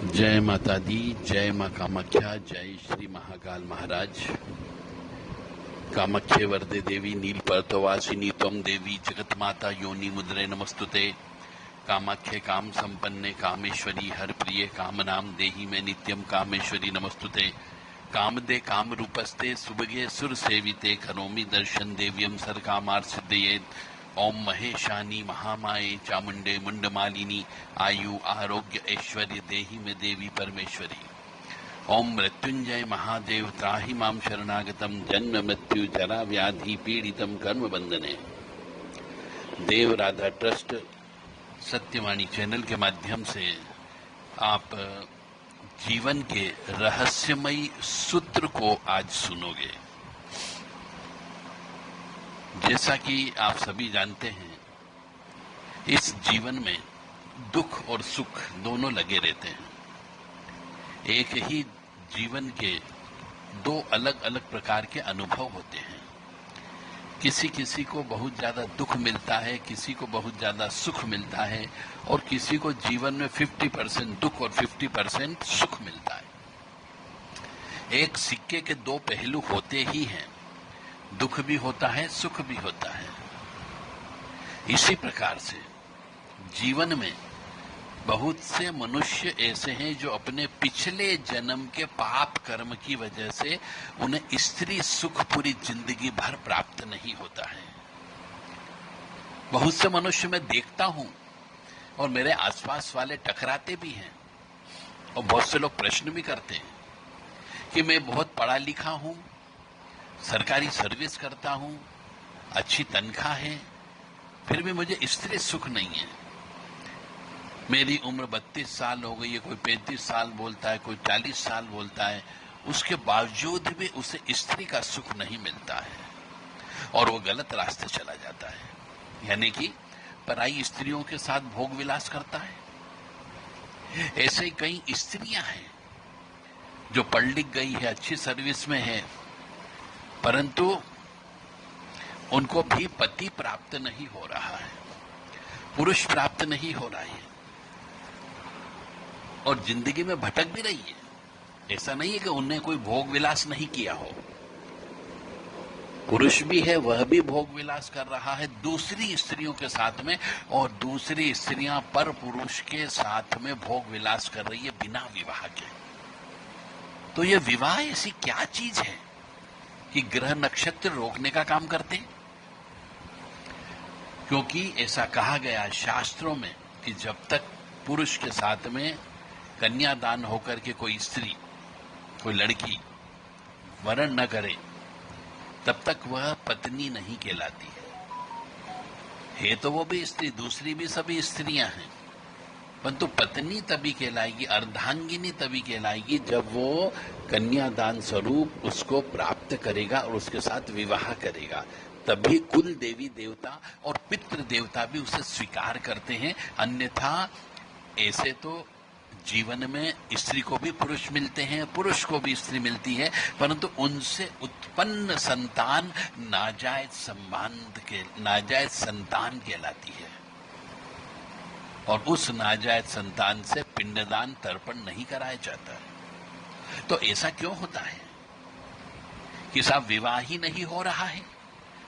जय माता दी, जय माँ कामाख्या, जय श्री महाकाल महाराज। कामाख्ये वरदे देवी नीलपर्तवासिनी त्वं देवी जगत माता योनि मुद्रे नमस्तुते। कामाख्ये काम संपन्ने कामेश्वरी हर प्रिय कामनाम देहि में नित्यम कामेश्वरी नमस्तुते। कामदे काम रूपस्ते सुभगे सुर सेविते करोमि दर्शन देव्यम सर कामार सिद्धयेत। ओम महेशानी महामाये चामुंडे मुंडमालिनी आयु आरोग्य ऐश्वर्य देहि में देवी परमेश्वरी। ओम मृत्युंजय महादेव त्राहि माम शरणागतम जन्म मृत्यु जरा व्याधि पीड़ितम कर्म बंधने। देव राधा ट्रस्ट सत्यवाणी चैनल के माध्यम से आप जीवन के रहस्यमयी सूत्र को आज सुनोगे। जैसा कि आप सभी जानते हैं, इस जीवन में दुख और सुख दोनों लगे रहते हैं। एक ही जीवन के दो अलग अलग प्रकार के अनुभव होते हैं। किसी किसी को बहुत ज्यादा दुख मिलता है, किसी को बहुत ज्यादा सुख मिलता है, और किसी को जीवन में 50% दुख और 50% सुख मिलता है। एक सिक्के के दो पहलू होते ही हैं, दुख भी होता है, सुख भी होता है। इसी प्रकार से जीवन में बहुत से मनुष्य ऐसे हैं जो अपने पिछले जन्म के पाप कर्म की वजह से उन्हें स्त्री सुख पूरी जिंदगी भर प्राप्त नहीं होता है। बहुत से मनुष्य मैं देखता हूं और मेरे आसपास वाले टकराते भी हैं, और बहुत से लोग प्रश्न भी करते हैं कि मैं बहुत पढ़ा लिखा हूं, सरकारी सर्विस करता हूं, अच्छी तनख्वाह है, फिर भी मुझे स्त्री सुख नहीं है। मेरी उम्र 32 साल हो गई है, कोई 35 साल बोलता है, कोई 40 साल बोलता है, उसके बावजूद भी उसे स्त्री का सुख नहीं मिलता है और वो गलत रास्ते चला जाता है, यानी कि पराई स्त्रियों के साथ भोग विलास करता है। ऐसे ही कई स्त्रियां हैं जो पढ़ लिख गई है, अच्छी सर्विस में है, परंतु उनको भी पति प्राप्त नहीं हो रहा है, पुरुष प्राप्त नहीं हो रहा है, और जिंदगी में भटक भी रही है। ऐसा नहीं है कि उन्हें कोई भोग विलास नहीं किया हो। पुरुष भी है, वह भी भोग विलास कर रहा है दूसरी स्त्रियों के साथ में, और दूसरी स्त्रियां पर पुरुष के साथ में भोग विलास कर रही है बिना विवाह के। तो यह विवाह ऐसी क्या चीज है कि ग्रह नक्षत्र रोकने का काम करते हैं? क्योंकि ऐसा कहा गया शास्त्रों में कि जब तक पुरुष के साथ में कन्यादान होकर के कोई स्त्री, कोई लड़की वरण न करे, तब तक वह पत्नी नहीं कहलाती है। तो वो भी स्त्री, दूसरी भी सभी स्त्रियां हैं, परंतु पत्नी तभी कहलाएगी, अर्धांगिनी तभी कहलाएगी जब वो कन्यादान स्वरूप उसको प्राप्त करेगा और उसके साथ विवाह करेगा। तभी कुल देवी देवता और पितृ देवता भी उसे स्वीकार करते हैं। अन्यथा ऐसे तो जीवन में स्त्री को भी पुरुष मिलते हैं, पुरुष को भी स्त्री मिलती है, परंतु उनसे उत्पन्न संतान नाजायज संबंध के नाजायज संतान कहलाती है, और उस नाजायज संतान से पिंडदान तर्पण नहीं कराया जाता है। तो ऐसा क्यों होता है कि साहब विवाह ही नहीं हो रहा है?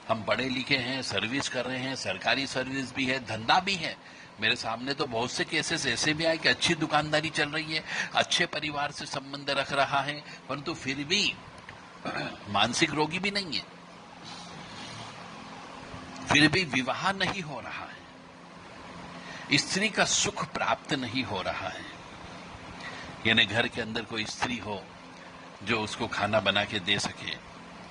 हम पढ़े लिखे हैं, सर्विस कर रहे हैं, सरकारी सर्विस भी है, धंधा भी है। मेरे सामने तो बहुत से केसेस ऐसे भी आए कि अच्छी दुकानदारी चल रही है, अच्छे परिवार से संबंध रख रहा है, परंतु फिर भी मानसिक रोगी भी नहीं है, फिर भी विवाह नहीं हो रहा है, स्त्री का सुख प्राप्त नहीं हो रहा है। यानी घर के अंदर कोई स्त्री हो जो उसको खाना बना के दे सके,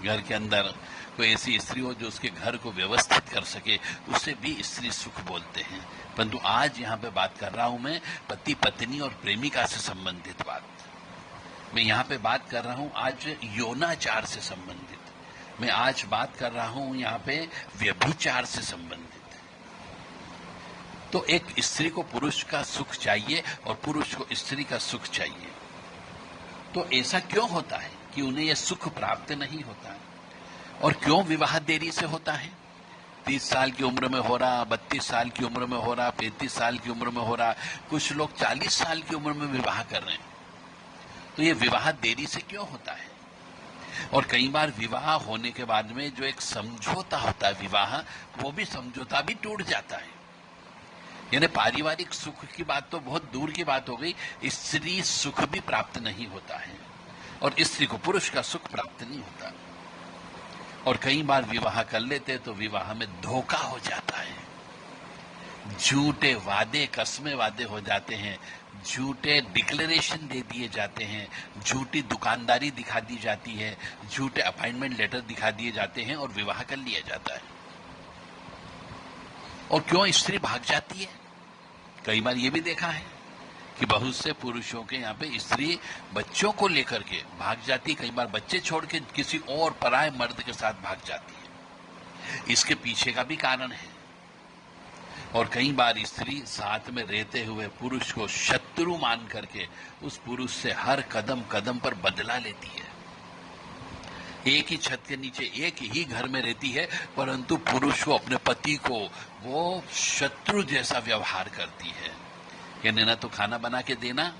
घर के अंदर कोई ऐसी स्त्री हो जो उसके घर को व्यवस्थित कर सके, उसे भी स्त्री सुख बोलते हैं। परंतु आज यहाँ पे बात कर रहा हूं मैं पति पत्नी और प्रेमिका से संबंधित बात। मैं यहाँ पे बात कर रहा हूं आज यौनाचार से संबंधित। मैं आज बात कर रहा हूं यहाँ पे व्यभिचार से संबंधित। तो एक स्त्री को पुरुष का सुख चाहिए और पुरुष को स्त्री का सुख चाहिए। तो ऐसा क्यों होता है कि उन्हें यह सुख प्राप्त नहीं होता है, और क्यों विवाह देरी से होता है? 30 साल की उम्र में हो रहा, 32 साल की उम्र में हो रहा, 35 साल की उम्र में हो रहा, कुछ लोग 40 साल की उम्र में विवाह कर रहे हैं। तो ये विवाह देरी से क्यों होता है? और कई बार विवाह होने के बाद में जो एक समझौता होता है विवाह, वो भी समझौता भी टूट जाता है। यानी पारिवारिक सुख की बात तो बहुत दूर की बात हो गई, स्त्री सुख भी प्राप्त नहीं होता है और स्त्री को पुरुष का सुख प्राप्त नहीं होता। और कई बार विवाह कर लेते तो विवाह में धोखा हो जाता है, झूठे वादे कसमे वादे हो जाते हैं, झूठे डिक्लेरेशन दे दिए जाते हैं, झूठी दुकानदारी दिखा दी जाती है, झूठे अपॉइंटमेंट लेटर दिखा दिए जाते हैं और विवाह कर लिया जाता है। और क्यों स्त्री भाग जाती है? कई बार ये भी देखा है कि बहुत से पुरुषों के यहाँ पे स्त्री बच्चों को लेकर के भाग जाती, कई बार बच्चे छोड़ के किसी और पराये मर्द के साथ भाग जाती है। इसके पीछे का भी कारण है। और कई बार स्त्री साथ में रहते हुए पुरुष को शत्रु मान करके उस पुरुष से हर कदम कदम पर बदला लेती है। एक ही छत के नीचे एक ही घर में रहती है, परंतु पुरुष को, अपने पति को वो शत्रु जैसा व्यवहार करती है। यानी न तो खाना बना के देना,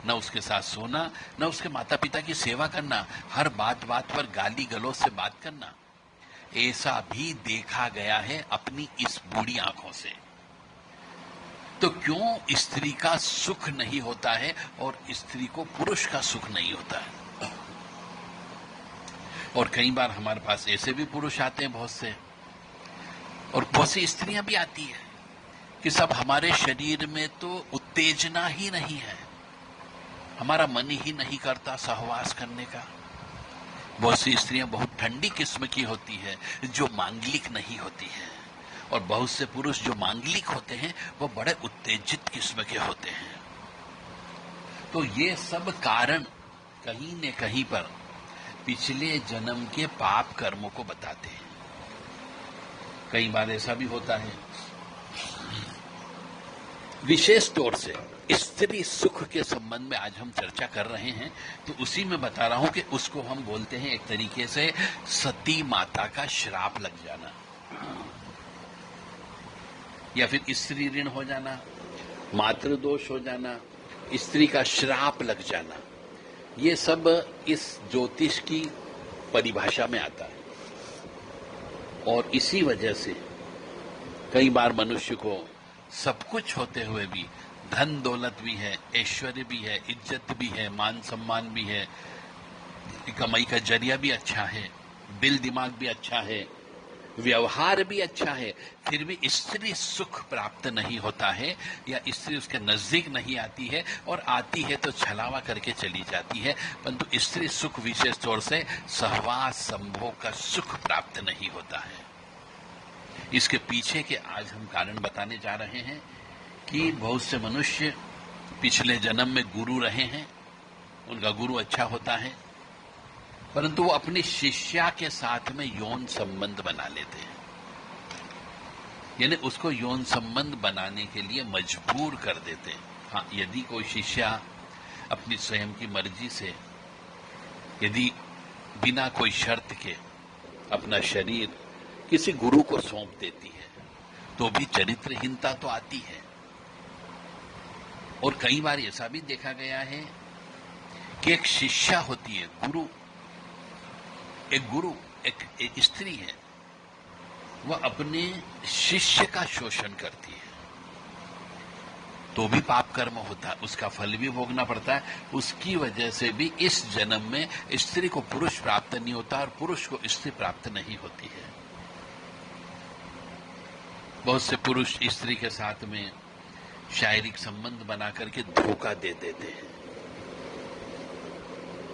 न उसके साथ सोना, न उसके माता पिता की सेवा करना, हर बात बात पर गाली गलौज से बात करना। ऐसा भी देखा गया है अपनी इस बूढ़ी आंखों से। तो क्यों स्त्री का सुख नहीं होता है और स्त्री को पुरुष का सुख नहीं होता है? और कई बार हमारे पास ऐसे भी पुरुष आते हैं बहुत से, और बहुत सी स्त्रियां भी आती है कि सब हमारे शरीर में तो उत्तेजना ही नहीं है, हमारा मन ही नहीं करता सहवास करने का। बहुत सी स्त्रियां बहुत ठंडी किस्म की होती है जो मांगलिक नहीं होती है, और बहुत से पुरुष जो मांगलिक होते हैं वो बड़े उत्तेजित किस्म के होते हैं। तो ये सब कारण कहीं न कहीं पर पिछले जन्म के पाप कर्मों को बताते हैं। कई बार ऐसा भी होता है, विशेष तौर से स्त्री सुख के संबंध में आज हम चर्चा कर रहे हैं, तो उसी में बता रहा हूं कि उसको हम बोलते हैं एक तरीके से सती माता का श्राप लग जाना, या फिर स्त्री ऋण हो जाना, मातृदोष हो जाना, स्त्री का श्राप लग जाना। ये सब इस ज्योतिष की परिभाषा में आता है। और इसी वजह से कई बार मनुष्य को सब कुछ होते हुए भी, धन दौलत भी है, ऐश्वर्य भी है, इज्जत भी है, मान सम्मान भी है, कमाई का जरिया भी अच्छा है, दिल दिमाग भी अच्छा है, व्यवहार भी अच्छा है, फिर भी स्त्री सुख प्राप्त नहीं होता है, या स्त्री उसके नजदीक नहीं आती है, और आती है तो छलावा करके चली जाती है, परंतु स्त्री सुख विशेष तौर से सहवास संभोग का सुख प्राप्त नहीं होता है। इसके पीछे के आज हम कारण बताने जा रहे हैं कि बहुत से मनुष्य पिछले जन्म में गुरु रहे हैं, उनका गुरु अच्छा होता है, परंतु वो अपनी शिष्या के साथ में यौन संबंध बना लेते हैं, यानी उसको यौन संबंध बनाने के लिए मजबूर कर देते हैं। हाँ, यदि कोई शिष्या अपनी स्वयं की मर्जी से, यदि बिना कोई शर्त के अपना शरीर किसी गुरु को सौंप देती है, तो भी चरित्रहीनता तो आती है। और कई बार ऐसा भी देखा गया है कि एक शिष्या होती है, एक स्त्री है, वह अपने शिष्य का शोषण करती है, तो भी पाप कर्म होता है, उसका फल भी भोगना पड़ता है। उसकी वजह से भी इस जन्म में स्त्री को पुरुष प्राप्त नहीं होता और पुरुष को स्त्री प्राप्त नहीं होती है। बहुत से पुरुष स्त्री के साथ में शारीरिक संबंध बना करके धोखा दे देते हैं।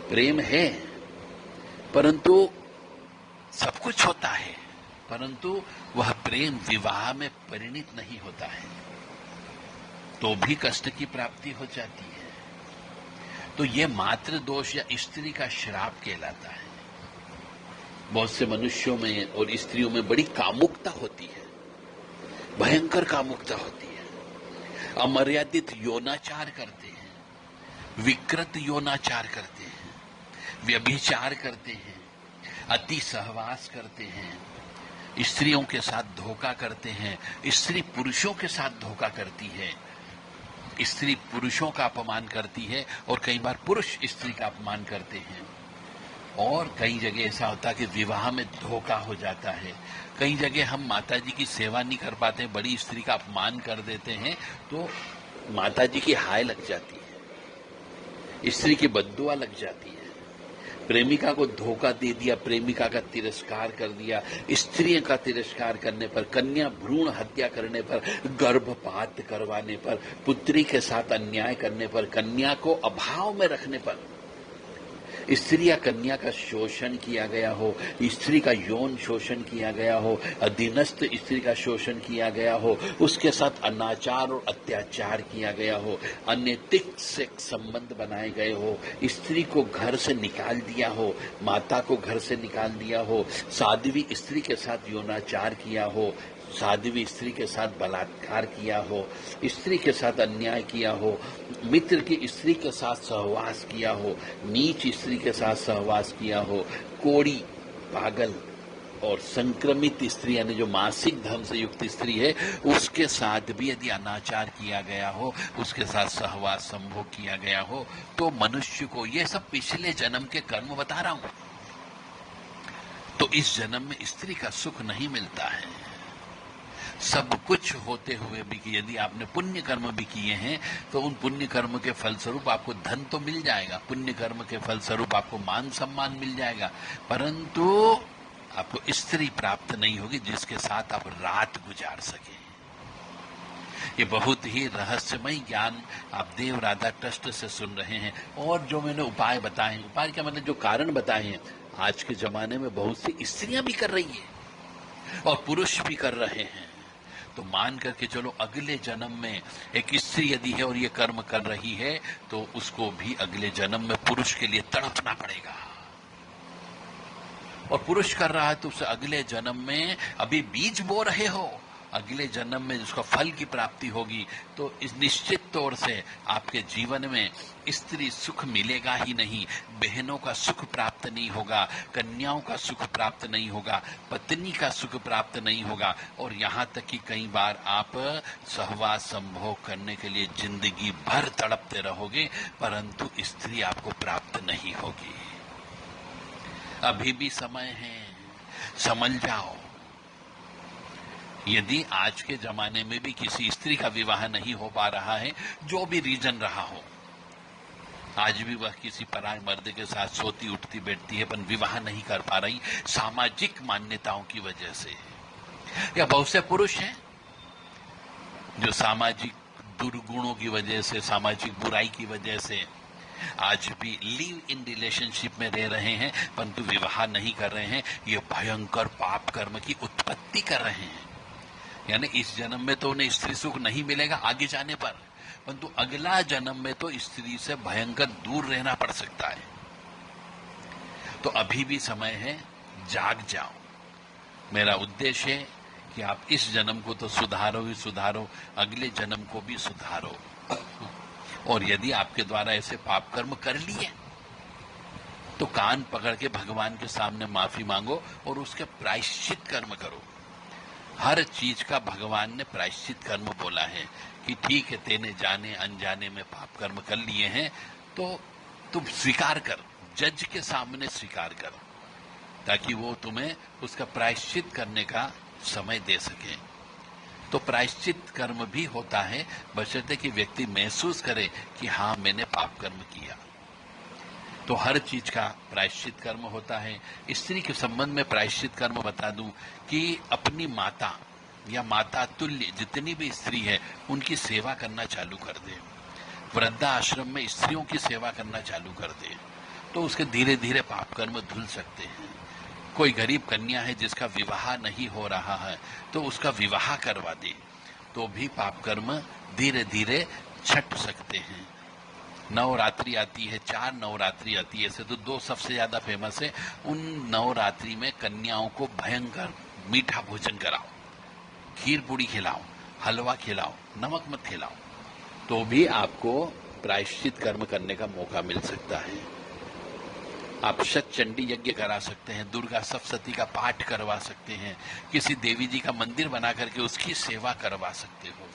प्रेम है, परंतु सब कुछ होता है, परंतु वह प्रेम विवाह में परिणित नहीं होता है, तो भी कष्ट की प्राप्ति हो जाती है। तो यह मातृ दोष या स्त्री का श्राप कहलाता है। बहुत से मनुष्यों में और स्त्रियों में बड़ी कामुकता होती है, भयंकर कामुकता होती है, अमर्यादित यौनाचार करते हैं, विकृत यौनाचार करते हैं, व्यभिचार करते हैं, अति सहवास करते हैं, स्त्रियों के साथ धोखा करते हैं, स्त्री पुरुषों के साथ धोखा करती है, स्त्री पुरुषों का अपमान करती है और कई बार पुरुष स्त्री का अपमान करते हैं। और कई जगह ऐसा होता है कि विवाह में धोखा हो जाता है। कई जगह हम माता जी की सेवा नहीं कर पाते, बड़ी स्त्री का अपमान कर देते हैं, तो माता जी की हाय लग जाती है, स्त्री की बद्दुआ लग जाती है। प्रेमिका को धोखा दे दिया, प्रेमिका का तिरस्कार कर दिया, स्त्री का तिरस्कार करने पर, कन्या भ्रूण हत्या करने पर, गर्भपात करवाने पर, पुत्री के साथ अन्याय करने पर, कन्या को अभाव में रखने पर, स्त्री या कन्या का शोषण किया गया हो, स्त्री का यौन शोषण किया गया हो, अधीनस्थ स्त्री का शोषण किया गया हो, उसके साथ अनाचार और अत्याचार किया गया हो, अनैतिक सेक्स संबंध बनाए गए हो, स्त्री को घर से निकाल दिया हो, माता को घर से निकाल दिया हो, साध्वी स्त्री के साथ यौनाचार किया हो, साध्वी स्त्री के साथ बलात्कार किया हो, स्त्री के साथ अन्याय किया हो, मित्र की स्त्री के साथ सहवास किया हो, नीच स्त्री के साथ सहवास किया हो, कोड़ी, पागल और संक्रमित स्त्री यानी जो मासिक धर्म से युक्त स्त्री है उसके साथ भी यदि अनाचार किया गया हो, उसके साथ सहवास संभोग किया गया हो, तो मनुष्य को, ये सब पिछले जन्म के कर्म बता रहा हूं, तो इस जन्म में स्त्री का सुख नहीं मिलता है। सब कुछ होते हुए भी कि यदि आपने पुण्य कर्म भी किए हैं तो उन पुण्य कर्म के फलस्वरूप आपको धन तो मिल जाएगा, पुण्य कर्म के फलस्वरूप आपको मान सम्मान मिल जाएगा, परंतु आपको स्त्री प्राप्त नहीं होगी जिसके साथ आप रात गुजार सके। ये बहुत ही रहस्यमय ज्ञान आप देव राधा ट्रस्ट से सुन रहे हैं। और जो मैंने उपाय बताए, उपाय क्या मतलब जो कारण बताए हैं, आज के जमाने में बहुत सी स्त्रियां भी कर रही है और पुरुष भी कर रहे हैं। तो मान करके चलो अगले जन्म में एक स्त्री यदि है और ये कर्म कर रही है तो उसको भी अगले जन्म में पुरुष के लिए तड़पना पड़ेगा, और पुरुष कर रहा है तो उसे अगले जन्म में अभी बीज बो रहे हो, अगले जन्म में जिसका फल की प्राप्ति होगी, तो इस निश्चित तौर से आपके जीवन में स्त्री सुख मिलेगा ही नहीं, बहनों का सुख प्राप्त नहीं होगा, कन्याओं का सुख प्राप्त नहीं होगा, पत्नी का सुख प्राप्त नहीं होगा, और यहाँ तक कि कई बार आप सहवास संभोग करने के लिए जिंदगी भर तड़पते रहोगे, परंतु स्त्री आपको प्राप्त नहीं होगी। अभी भी समय है, समझ जाओ। यदि आज के जमाने में भी किसी स्त्री का विवाह नहीं हो पा रहा है, जो भी रीजन रहा हो, आज भी वह किसी पराये मर्द के साथ सोती उठती बैठती है पर विवाह नहीं कर पा रही सामाजिक मान्यताओं की वजह से, या बहुत से पुरुष हैं जो सामाजिक दुर्गुणों की वजह से, सामाजिक बुराई की वजह से आज भी लिव इन रिलेशनशिप में रह रहे हैं परंतु विवाह नहीं कर रहे हैं। ये भयंकर पाप कर्म की उत्पत्ति कर रहे हैं। यानी इस जन्म में तो उन्हें स्त्री सुख नहीं मिलेगा आगे जाने पर, परंतु अगला जन्म में तो स्त्री से भयंकर दूर रहना पड़ सकता है। तो अभी भी समय है, जाग जाओ। मेरा उद्देश्य है कि आप इस जन्म को तो सुधारो ही सुधारो, अगले जन्म को भी सुधारो। और यदि आपके द्वारा ऐसे पाप कर्म कर लिए तो कान पकड़ के भगवान के सामने माफी मांगो और उसके प्रायश्चित कर्म करो। हर चीज का भगवान ने प्रायश्चित कर्म बोला है कि ठीक है, तेने जाने अनजाने में पाप कर्म कर लिए हैं तो तुम स्वीकार कर, जज के सामने स्वीकार कर, ताकि वो तुम्हें उसका प्रायश्चित करने का समय दे सके। तो प्रायश्चित कर्म भी होता है बशर्ते कि व्यक्ति महसूस करे कि हाँ मैंने पाप कर्म किया। तो हर चीज का प्रायश्चित कर्म होता है। स्त्री के संबंध में प्रायश्चित कर्म बता दूं कि अपनी माता या माता तुल्य जितनी भी स्त्री है उनकी सेवा करना चालू कर दे, वृद्धाश्रम में स्त्रियों की सेवा करना चालू कर दे, तो उसके धीरे धीरे पाप कर्म धुल सकते हैं। कोई गरीब कन्या है जिसका विवाह नहीं हो रहा है तो उसका विवाह करवा दे, तो भी पाप कर्म धीरे धीरे छट सकते हैं। नवरात्रि आती है, 4 नवरात्रि आती है, ऐसे तो 2 सबसे ज्यादा फेमस है। उन नवरात्रि में कन्याओं को भयंकर मीठा भोजन कराओ, खीर पूड़ी खिलाओ, हलवा खिलाओ, नमक मत खिलाओ, तो भी आपको प्रायश्चित कर्म करने का मौका मिल सकता है। आप शतचंडी यज्ञ करा सकते हैं, दुर्गा सप्तशती का पाठ करवा सकते हैं, किसी देवी जी का मंदिर बना करके उसकी सेवा करवा सकते हो,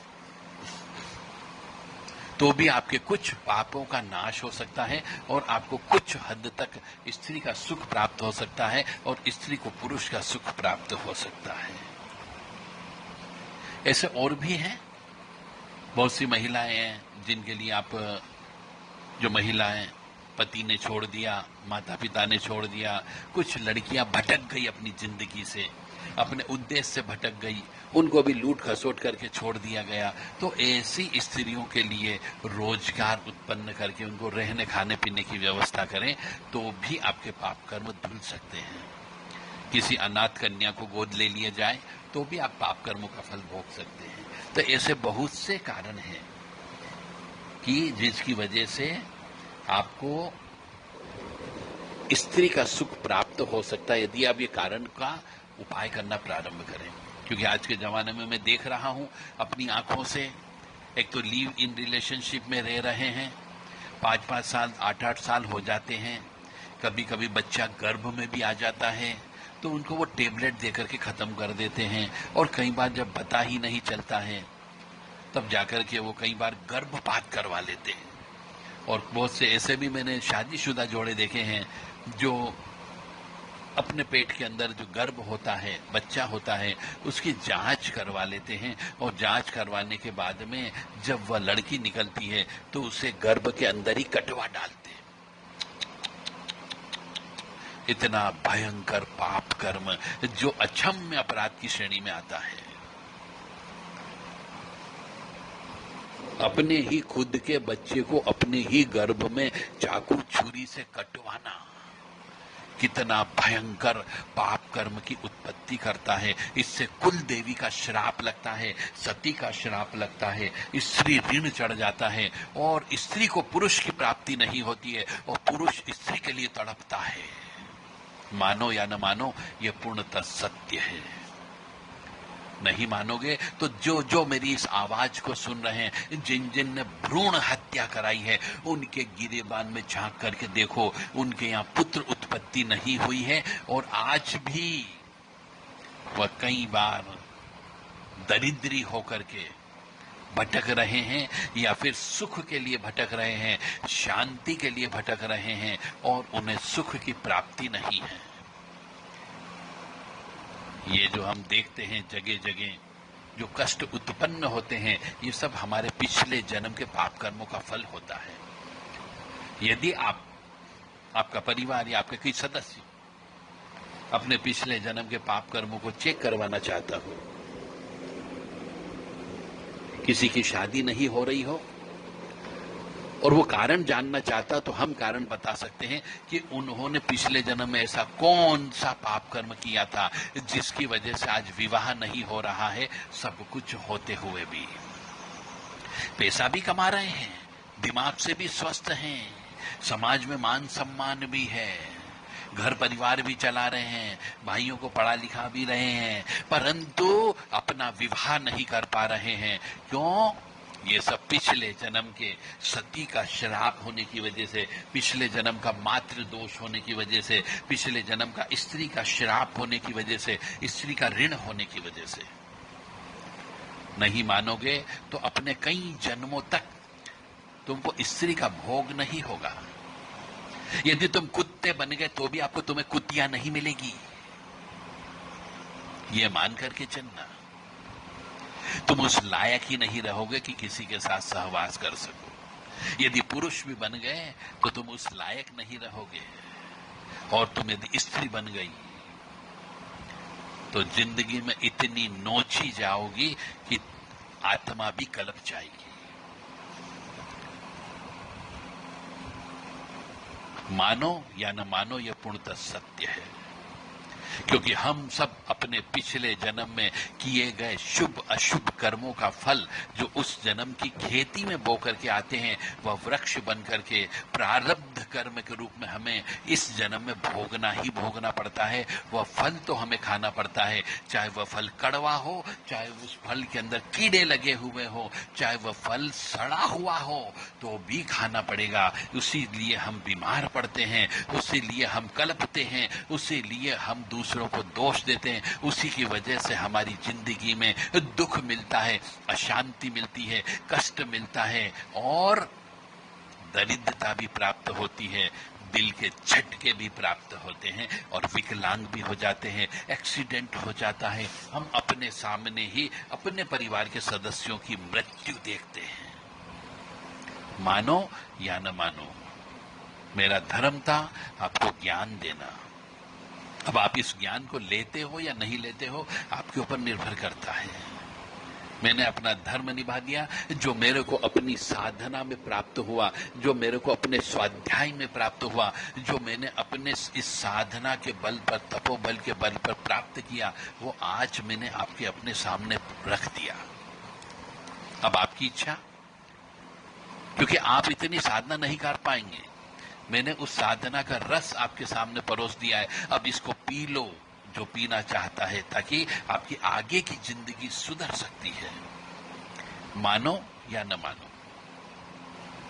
तो भी आपके कुछ पापों का नाश हो सकता है और आपको कुछ हद तक स्त्री का सुख प्राप्त हो सकता है और स्त्री को पुरुष का सुख प्राप्त हो सकता है। ऐसे और भी हैं, बहुत सी महिलाएं हैं जिनके लिए आप, जो महिलाएं पति ने छोड़ दिया, माता पिता ने छोड़ दिया, कुछ लड़कियां भटक गई अपनी जिंदगी से, अपने उद्देश्य से भटक गई, उनको भी लूट खसोट करके छोड़ दिया गया, तो ऐसी स्त्रियों के लिए रोजगार उत्पन्न करके उनको रहने खाने पीने की व्यवस्था करें तो भी आपके पाप कर्म धुल सकते हैं। किसी अनाथ कन्या को गोद ले लिया जाए तो भी आप पाप कर्मों का फल भोग सकते हैं। तो ऐसे बहुत से कारण हैं कि जिसकी वजह से आपको स्त्री का सुख प्राप्त हो सकता है यदि आप ये कारण का उपाय करना प्रारंभ करें। क्योंकि आज के जमाने में मैं देख रहा हूं अपनी आंखों से, एक तो लिव इन रिलेशनशिप में रह रहे हैं, 5-5 साल 8-8 साल हो जाते हैं, कभी कभी बच्चा गर्भ में भी आ जाता है तो उनको वो टेबलेट देकर के खत्म कर देते हैं, और कई बार जब पता ही नहीं चलता है तब जाकर के वो कई बार गर्भपात करवा लेते हैं। और बहुत से ऐसे भी मैंने शादीशुदा जोड़े देखे हैं जो अपने पेट के अंदर जो गर्भ होता है, बच्चा होता है, उसकी जांच करवा लेते हैं, और जांच करवाने के बाद में जब वह लड़की निकलती है तो उसे गर्भ के अंदर ही कटवा डालते हैं। इतना भयंकर पाप कर्म जो अक्षम्य अपराध की श्रेणी में आता है। अपने ही खुद के बच्चे को अपने ही गर्भ में चाकू छुरी से कटवाना कितना भयंकर पाप कर्म की उत्पत्ति करता है। इससे कुल देवी का श्राप लगता है, सती का श्राप लगता है, स्त्री ऋण चढ़ जाता है, और स्त्री को पुरुष की प्राप्ति नहीं होती है और पुरुष स्त्री के लिए तड़पता है। मानो या न मानो, ये पूर्णतः सत्य है। नहीं मानोगे तो जो जो मेरी इस आवाज को सुन रहे हैं, जिन जिन ने भ्रूण हत्या कराई है, उनके गिरेबान में झांक करके देखो, उनके यहाँ पुत्र उत्पत्ति नहीं हुई है, और आज भी वह कई बार दरिद्री होकर के भटक रहे हैं, या फिर सुख के लिए भटक रहे हैं, शांति के लिए भटक रहे हैं, और उन्हें सुख की प्राप्ति नहीं है। ये जो हम देखते हैं जगह जगह जो कष्ट उत्पन्न होते हैं, ये सब हमारे पिछले जन्म के पाप कर्मों का फल होता है। यदि आपका परिवार या आपके कोई सदस्य अपने पिछले जन्म के पाप कर्मों को चेक करवाना चाहता हो, किसी की शादी नहीं हो रही हो और वो कारण जानना चाहता, तो हम कारण बता सकते हैं कि उन्होंने पिछले जन्म में ऐसा कौन सा पाप कर्म किया था जिसकी वजह से आज विवाह नहीं हो रहा है, सब कुछ होते हुए भी। पैसा भी कमा रहे हैं, दिमाग से भी स्वस्थ हैं, समाज में मान सम्मान भी है, घर परिवार भी चला रहे हैं, भाइयों को पढ़ा लिखा भी रहे हैं, परंतु अपना विवाह नहीं कर पा रहे हैं। क्यों? ये सब पिछले जन्म के सती का श्राप होने की वजह से, पिछले जन्म का मातृ दोष होने की वजह से, पिछले जन्म का स्त्री का श्राप होने की वजह से, स्त्री का ऋण होने की वजह से। नहीं मानोगे तो अपने कई जन्मों तक तुमको स्त्री का भोग नहीं होगा। यदि तुम कुत्ते बन गए तो भी आपको तुम्हें कुतिया नहीं मिलेगी, ये मान करके चलना। तुम उस लायक ही नहीं रहोगे कि किसी के साथ सहवास कर सको। यदि पुरुष भी बन गए तो तुम उस लायक नहीं रहोगे, और तुम यदि स्त्री बन गई तो जिंदगी में इतनी नोची जाओगी कि आत्मा भी कलप जाएगी। मानो या न मानो, यह पूर्णतः सत्य है। क्योंकि हम सब अपने पिछले जन्म में किए गए शुभ अशुभ कर्मों का फल जो उस जन्म की खेती में बो करके आते हैं, वह वृक्ष बन करके प्रारब्ध कर्म के रूप में हमें इस जन्म में भोगना ही भोगना पड़ता है। वह फल तो हमें खाना पड़ता है, चाहे वह फल कड़वा हो, चाहे उस फल के अंदर कीड़े लगे हुए हो, चाहे वह फल सड़ा हुआ हो, तो भी खाना पड़ेगा। उसी लिए हम बीमार पड़ते हैं, उसी लिए हम कलपते हैं, उसी लिए हम दूसरों को दोष देते हैं, उसी की वजह से हमारी जिंदगी में दुख मिलता है, अशांति मिलती है, कष्ट मिलता है और दरिद्रता भी प्राप्त होती है, दिल के झटके भी प्राप्त होते हैं और विकलांग भी हो जाते हैं, एक्सीडेंट हो जाता है। हम अपने सामने ही अपने परिवार के सदस्यों की मृत्यु देखते हैं। मानो या न मानो, मेरा धर्म था आपको ज्ञान देना। अब आप इस ज्ञान को लेते हो या नहीं लेते हो, आपके ऊपर निर्भर करता है। मैंने अपना धर्म निभा दिया, जो मेरे को अपनी साधना में प्राप्त हुआ, जो मेरे को अपने स्वाध्याय में प्राप्त हुआ, जो मैंने अपने इस साधना के बल पर, तपोबल के बल पर प्राप्त किया, वो आज मैंने आपके अपने सामने रख दिया। अब आपकी इच्छा, क्योंकि आप इतनी साधना नहीं कर पाएंगे, मैंने उस साधना का रस आपके सामने परोस दिया है। अब इसको पी लो जो पीना चाहता है, ताकि आपकी आगे की जिंदगी सुधर सकती है। मानो या न मानो,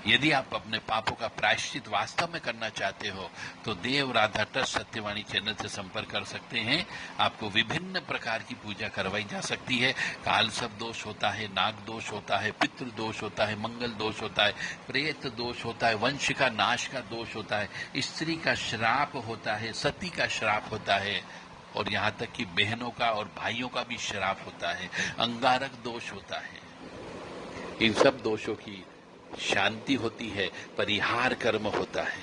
यदि आप अपने पापों का प्रायश्चित वास्तव में करना चाहते हो तो देव राधा ट्रस्ट सत्यवाणी चैनल से संपर्क कर सकते हैं। आपको विभिन्न प्रकार की पूजा करवाई जा सकती है। काल सब दोष होता है, नाग दोष होता है, पितृ दोष होता है, मंगल दोष होता है, प्रेत दोष होता है, वंश का नाश का दोष होता है, स्त्री का श्राप होता है, सती का श्राप होता है, और यहाँ तक कि बहनों का और भाइयों का भी श्राप होता है, अंगारक दोष होता है। इन सब दोषों की शांति होती है, परिहार कर्म होता है।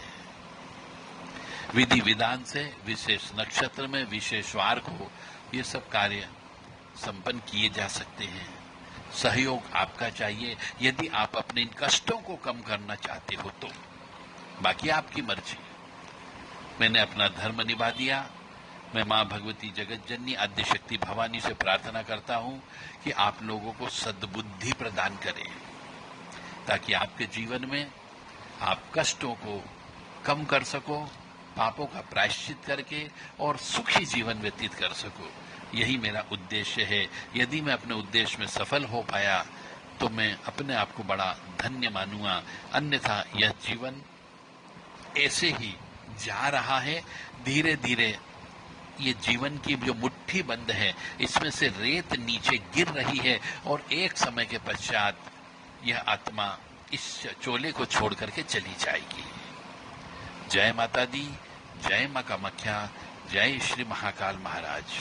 विधि विधान से विशेष नक्षत्र में विशेष वार को ये सब कार्य संपन्न किए जा सकते हैं। सहयोग आपका चाहिए यदि आप अपने इन कष्टों को कम करना चाहते हो तो, बाकी आपकी मर्जी। मैंने अपना धर्म निभा दिया। मैं मां भगवती जगत जननी आद्य शक्ति भवानी से प्रार्थना करता हूं कि आप लोगों को सद्बुद्धि प्रदान करें, ताकि आपके जीवन में आप कष्टों को कम कर सको, पापों का प्रायश्चित करके और सुखी जीवन व्यतीत कर सको। यही मेरा उद्देश्य है। यदि मैं अपने उद्देश्य में सफल हो पाया तो मैं अपने आप को बड़ा धन्य मानूंगा, अन्यथा यह जीवन ऐसे ही जा रहा है। धीरे धीरे ये जीवन की जो मुट्ठी बंद है, इसमें से रेत नीचे गिर रही है और एक समय के पश्चात यह आत्मा इस चोले को छोड़ करके चली जाएगी। जय माता दी, जय मां कामाख्या, जय श्री महाकाल महाराज।